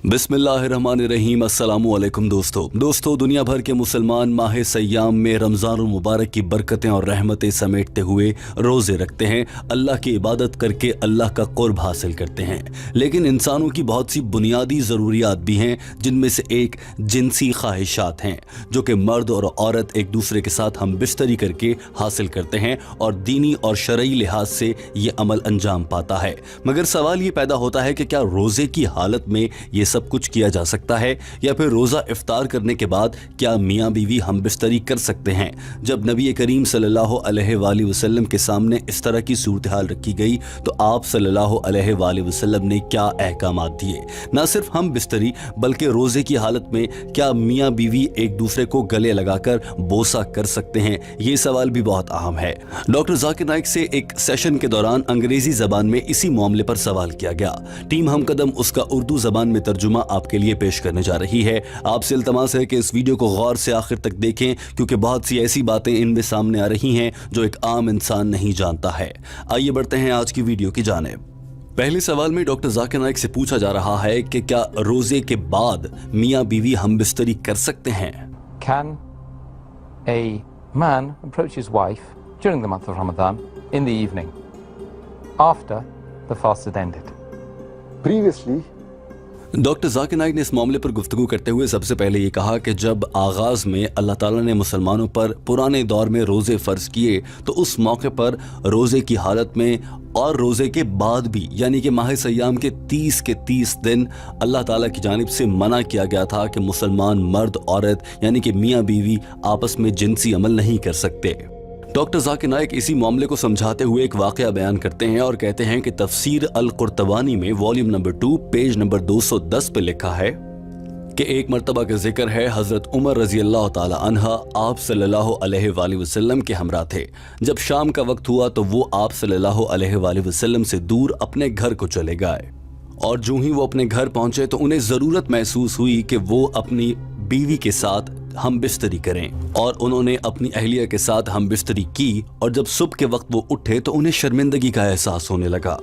बिस्मिल्लाहिर्रहमानिर्रहीम। अस्सलामु अलैकुम दोस्तों दुनिया भर के मुसलमान माह सयाम में रमज़ान मुबारक की बरकतें और रहमतें समेटते हुए रोज़े रखते हैं, अल्लाह की इबादत करके अल्लाह का क़ुर्ब हासिल करते हैं। लेकिन इंसानों की बहुत सी बुनियादी ज़रूरियात भी हैं, जिनमें से एक जिनसी ख्वाहिशात हैं, जो कि मर्द और औरत एक दूसरे के साथ हम बिस्तरी करके हासिल करते हैं और दीनी और शरई लिहाज से ये अमल अंजाम पाता है। मगर सवाल ये पैदा होता है कि क्या रोज़े की हालत में ये सब कुछ किया जा सकता है, या फिर रोज़ा इफ्तार करने के बाद क्या मियाँ बीवी हम बिस्तरी कर सकते हैं? जब नबी करीम सल्लल्लाहु अलैहि वसल्लम के सामने इस तरह की सूरत हाल रखी गई तो आप सल्लल्लाहु अलैहि वसल्लम ने क्या अहकामात दिए? न सिर्फ हम बिस्तरी बल्कि रोज़े की हालत में क्या मियाँ बीवी एक दूसरे को गले लगाकर बोसा कर सकते हैं? ये सवाल भी बहुत अहम है। डॉक्टर जाकिर नाइक से एक सेशन के दौरान अंग्रेजी जबान में इसी मामले पर सवाल किया गया। टीम हमकदम उसका उर्दू जबान में तर्जुमा आपके लिए पेश करने जा रही है। आपसे इल्तमास है कि इस वीडियो को गौर से आखिर तक देखें, क्योंकि बहुत सी ऐसी बातें इनमें सामने आ रही हैं जो एक आम इंसान नहीं जानता है। आइए बढ़ते हैं आज की वीडियो की जानिब। पहले सवाल में डॉक्टर जाकिर नाइक से पूछा जा रहा है कि क्या रोजे के बाद मियाँ बीवी हम बिस्तरी कर सकते हैं? Can a man approach his wife during the month of Ramadan in the evening after the fast had ended? Previously, doctor Zakir Naik ने इस मामले पर गुफ्तगू करते हुए सबसे पहले ये कहा कि जब आगाज़ में अल्लाह ताला ने मुसलमानों पर पुराने दौर में रोज़े फ़र्ज़ किए तो उस मौके पर रोज़े की हालत में और रोज़े के बाद भी, यानी कि माह सयाम के 30 दिन अल्लाह ताला की जानिब से मना किया गया था कि मुसलमान मर्द औरत यानी कि मियाँ बीवी आपस में जिनसी अमल नहीं कर सकते। डॉक्टर जाकिर नाइक इसी मामले को समझाते हुए एक वाक़या बयान करते हैं और कहते हैं कि तफसीर अल कुर्तवानी में वॉल्यूम नंबर 2 पेज नंबर 210 पे लिखा है कि एक मरतबा का जिक्र है, हज़रत उमर रज़ी अल्लाह ताला अन्हा आप सल्लल्लाहु अलैहि वसल्लम के हमरा थे। जब शाम का वक्त हुआ तो वो आप सल्लल्लाहु अलैहि वसल्लम से दूर अपने घर को चले गए, और जो ही वो अपने घर पहुंचे तो उन्हें ज़रूरत महसूस हुई कि वो अपनी बीवी के साथ हम बिस्तरी करें, और उन्होंने अपनी अहलिया के साथ हम बिस्तरी की। और जब सुबह के वक्त वो उठे तो उन्हें शर्मिंदगी का एहसास होने लगा,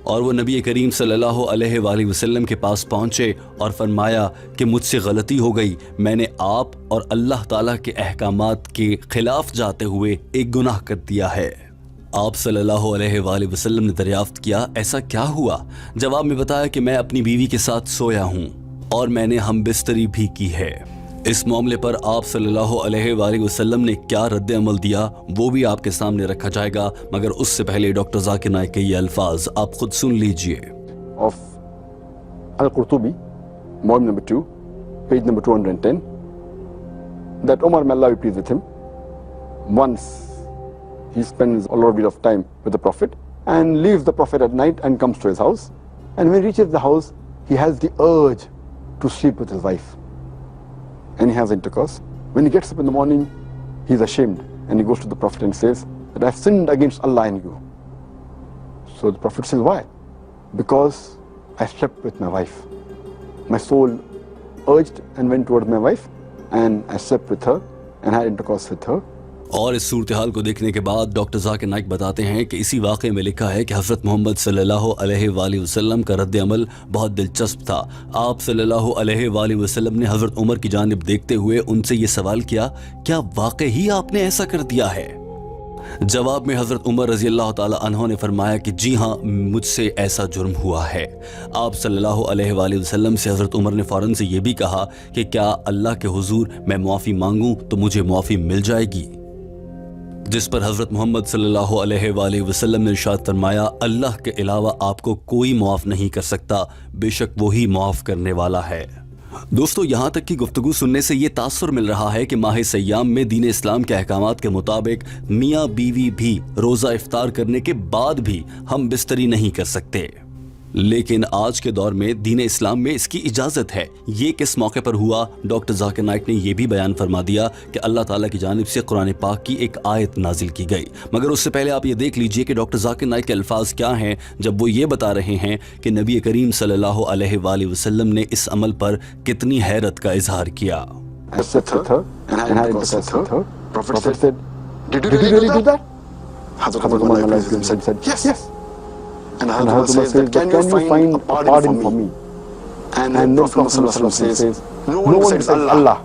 और वो नबी करीम सल्लल्लाहु अलैहि वसल्लम के पास पहुंचे और फरमाया कि मुझसे गलती हो गई, मैंने आप और अल्लाह ताला के अहकामात के खिलाफ जाते हुए एक गुनाह कर दिया है। आप सल्लल्लाहु अलैहि वसल्लम ने दरियाफ्त किया, ऐसा क्या हुआ? जवाब में बताया कि मैं अपनी बीवी के साथ सोया हूँ और मैंने हम बिस्तरी भी की है। इस मामले पर आप सल्लल्लाहु अलैहि वसल्लम ने क्या रद्द अमल दिया वो भी आपके सामने रखा जाएगा, मगर उससे पहले डॉक्टर जाकिर नाइक के ये अल्फाज आप खुद सुन लीजिए। of Al-Qurtubi, volume number 2, page number 210, that Umar, may Allah be pleased with him, once he spends a little bit of time with the Prophet and leaves the Prophet at night and comes to his house, and when he reaches the house he has the urge to sleep with his wife and he has intercourse. When he gets up in the morning he is ashamed and he goes to the Prophet and says that I have sinned against Allah and you. So the Prophet says, why? Because I slept with my wife. My soul urged and went towards my wife and I slept with her and had intercourse with her. और इस सूरत हाल को देखने के बाद doctor Zakir Naik बताते हैं कि इसी वाक़े में लिखा है कि हज़रत मोहम्मद सल्लल्लाहु अलैहि वसल्लम का रद्द अमल बहुत दिलचस्प था। आप सल्लल्लाहु अलैहि वसल्लम ने हज़रत उमर की जानिब देखते हुए उनसे ये सवाल किया, क्या वाक़ई ही आपने ऐसा कर दिया है? जवाब में हज़रत उमर रज़ी अल्लाह ताला अन्हो ने फरमाया कि जी हाँ, मुझसे ऐसा जुर्म हुआ है। आप सल्लल्लाहु अलैहि वसल्लम से हज़रत उमर ने फ़ौरन से ये भी कहा कि क्या अल्लाह के हुजूर मैं मुआफ़ी मांगूँ तो मुझे मुआफ़ी मिल जाएगी? जिस पर हज़रत मोहम्मद सल्लल्लाहु अलैहि वसल्लम ने इरशाद फरमाया, अल्लाह के अलावा आपको कोई मुआफ़ नहीं कर सकता, बेशक वही मुआफ़ करने वाला है। दोस्तों, यहाँ तक की गुफ्तगू सुनने से ये तासुर मिल रहा है कि माह सयाम में दीन इस्लाम के अहकामात के मुताबिक मियाँ बीवी भी रोज़ा इफ्तार करने के बाद भी हम बिस्तरी नहीं कर सकते। लेकिन आज के दौर में दीन इस्लाम में इसकी इजाज़त है। ये किस मौके पर हुआ? डॉक्टर जाकिर नाइक ने यह भी बयान फरमा दिया कि अल्लाह ताला की जानिब से कुरान पाक की एक आयत नाजिल की गई। मगर उससे पहले आप ये देख लीजिए कि डॉक्टर जाकिर नाइक के अल्फाज क्या हैं जब वो ये बता रहे हैं कि नबी करीम सल्लल्लाहु अलैहि वसल्लम ने इस अमल पर कितनी हैरत का इजहार किया। And Hazrat Umar says, can you find a pardon for me? And then Prophet Muhammad says, no one says Allah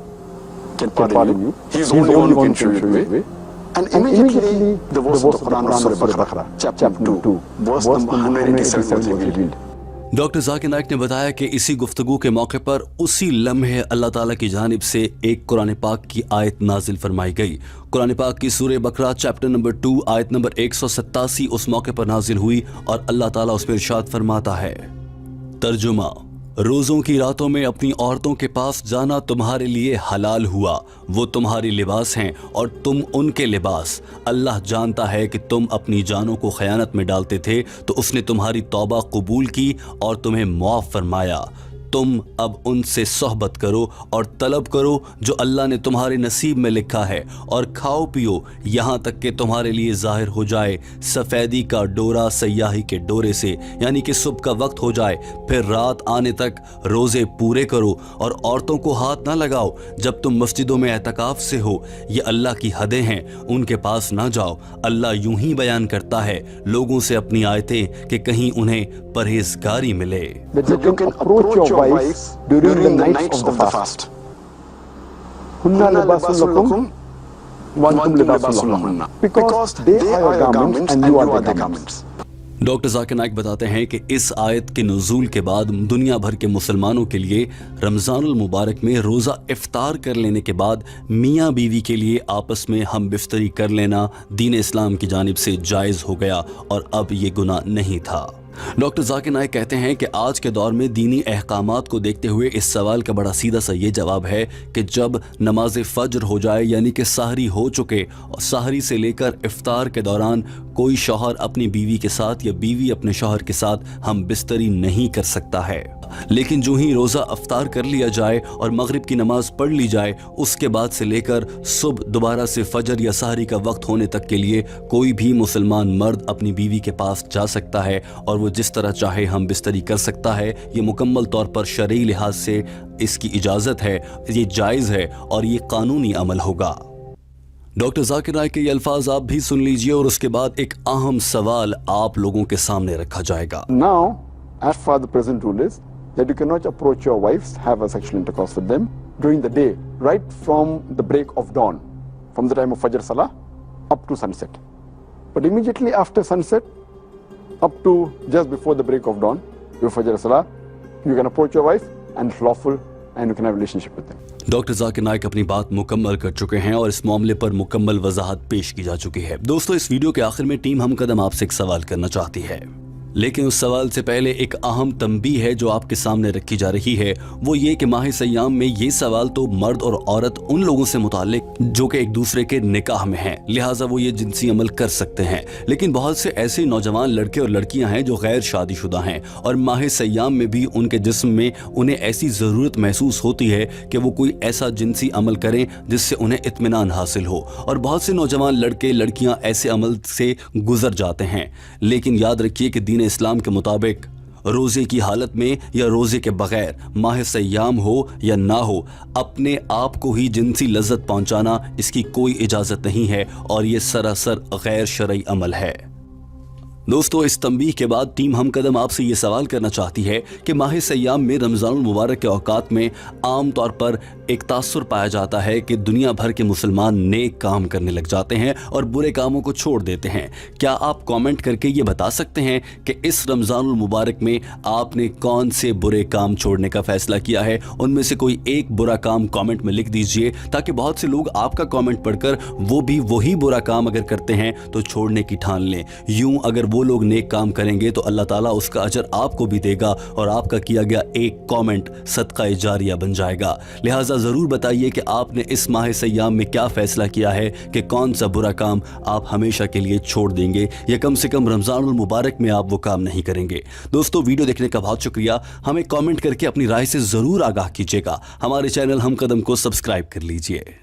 can pardon you. He is the only one who can show you the way. And immediately the verse of the Quran of Surah Baqarah, chapter 2, verse number 187 was revealed. Doctor Zakir Naik ने बताया कि इसी गुफ्तगू के मौके पर उसी लम्हे अल्लाह ताला की जानिब से एक कुरान पाक की आयत नाजिल फरमाई गई। कुरान पाक की सूरह बकरा चैप्टर नंबर 2 आयत नंबर 187 उस मौके पर नाजिल हुई और अल्लाह ताला उस पर इरशाद फरमाता है, तर्जुमा, रोज़ों की रातों में अपनी औरतों के पास जाना तुम्हारे लिए हलाल हुआ, वो तुम्हारी लिबास हैं और तुम उनके लिबास। अल्लाह जानता है कि तुम अपनी जानों को खयानत में डालते थे, तो उसने तुम्हारी तौबा कबूल की और तुम्हें मुआफ़ फरमाया। तुम अब उनसे सोहबत करो और तलब करो जो अल्लाह ने तुम्हारे नसीब में लिखा है, और खाओ पियो यहाँ तक कि तुम्हारे लिए जाहिर हो जाए सफ़ेदी का डोरा सयाही के डोरे से, यानी कि सुबह का वक्त हो जाए। फिर रात आने तक रोज़े पूरे करो और औरतों को हाथ ना लगाओ जब तुम मस्जिदों में एतकाफ़ से हो। ये अल्लाह की हदें हैं, उनके पास ना जाओ। अल्लाह यूं ही बयान करता है लोगों से अपनी आयतें कि कहीं उन्हें परहेजगारी मिले। That you can approach your wives during the nights of the fast. Hunna libasun lakum wa antum libasun lahunna. Because they are your garments and you are their garments. Doctor Zakir Naik बताते हैं कि इस आयत के नुज़ूल के बाद दुनिया भर के मुसलमानों के लिए रमज़ानुल मुबारक में रोज़ा इफ्तार कर लेने के बाद मियाँ बीवी के लिए आपस में हम बिस्तरी कर लेना दीन इस्लाम की जानिब से जायज़ हो गया और अब ये गुनाह नहीं था। डॉक्टर जाकिर नाइक कहते हैं कि आज के दौर में दीनी अहकामात को देखते हुए इस सवाल का बड़ा सीधा सा ये जवाब है कि जब नमाज फज्र हो जाए, यानी कि साहरी हो चुके, और साहरी से लेकर इफ्तार के दौरान कोई शौहर अपनी बीवी के साथ या बीवी अपने शौहर के साथ हम बिस्तरी नहीं कर सकता है। लेकिन जो ही रोज़ा इफ्तार कर लिया जाए और मगरिब की नमाज पढ़ ली जाए, उसके बाद से लेकर सुबह दोबारा से फजर या साहरी का वक्त होने तक के लिए कोई भी मुसलमान मर्द अपनी बीवी के पास जा सकता है और वो जिस तरह चाहे हम बिस्तरी कर सकता है। ये मुकम्मल तौर पर शरई लिहाज से इसकी इजाज़त है, ये जायज़ है और ये कानूनी अमल होगा। डॉक्टर जाकिर नाइक के ये अल्फाज आप भी सुन लीजिए और उसके बाद एक अहम सवाल आप लोगों के सामने रखा जाएगा। Now, as far the present rule is that you cannot approach your wives, have a sexual intercourse with them during the day, right from the break of dawn, from the time of Fajr Salah up to sunset. But immediately after sunset, up to just before the break of dawn, before Fajr Salah, you can approach your wife and it's lawful and you can have a relationship with them. Doctor Zakir Naik अपनी बात मुकम्मल कर चुके हैं और इस मामले पर मुकम्मल वजाहत पेश की जा चुकी है। दोस्तों, इस वीडियो के आखिर में टीम हम कदम आपसे एक सवाल करना चाहती है, लेकिन उस सवाल से पहले एक अहम तंबीह है जो आपके सामने रखी जा रही है। वो ये कि माह सयाम में ये सवाल तो मर्द और औरत उन लोगों से मुताल्लिक जो कि एक दूसरे के निकाह में हैं, लिहाजा वो ये जिनसी अमल कर सकते हैं। लेकिन बहुत से ऐसे नौजवान लड़के और लड़कियां हैं जो गैर शादीशुदा हैं और माह सयाम में भी उनके जिस्म में उन्हें ऐसी ज़रूरत महसूस होती है कि वो कोई ऐसा जिनसी अमल करें जिससे उन्हें इत्मीनान हासिल हो, और बहुत से नौजवान लड़के लड़कियां ऐसे अमल से गुजर जाते हैं। लेकिन याद रखिए कि दीन इस्लाम के मुताबिक रोज़े की हालत में या रोज़े के बगैर माह सयाम हो या ना हो, अपने आप को ही जिनसी लज्जत पहुंचाना इसकी कोई इजाज़त नहीं है और ये सरासर गैर शरई अमल है। दोस्तों, इस तंबीह के बाद टीम हम कदम आपसे ये सवाल करना चाहती है कि माह सयाम में रमज़ानुल मुबारक के औकात में आम तौर पर एक तासुर पाया जाता है कि दुनिया भर के मुसलमान नेक काम करने लग जाते हैं और बुरे कामों को छोड़ देते हैं। क्या आप कमेंट करके ये बता सकते हैं कि इस रमज़ानुल मुबारक में आपने कौन से बुरे काम छोड़ने का फैसला किया है? उनमें से कोई एक बुरा काम कमेंट में लिख दीजिए ताकि बहुत से लोग आपका कमेंट पढ़कर वो भी वही बुरा काम अगर करते हैं तो छोड़ने की ठान लें। यूं अगर वो लोग नेक काम करेंगे तो अल्लाह ताला उसका अजर आपको भी देगा और आपका किया गया एक कमेंट सदका जारिया बन जाएगा। लिहाजा ज़रूर बताइए कि आपने इस माह सयाम में क्या फ़ैसला किया है कि कौन सा बुरा काम आप हमेशा के लिए छोड़ देंगे या कम से कम रमज़ानुल मुबारक में आप वो काम नहीं करेंगे। दोस्तों, वीडियो देखने का बहुत शुक्रिया। हमें कमेंट करके अपनी राय से ज़रूर आगाह कीजिएगा। हमारे चैनल हम कदम को सब्सक्राइब कर लीजिए।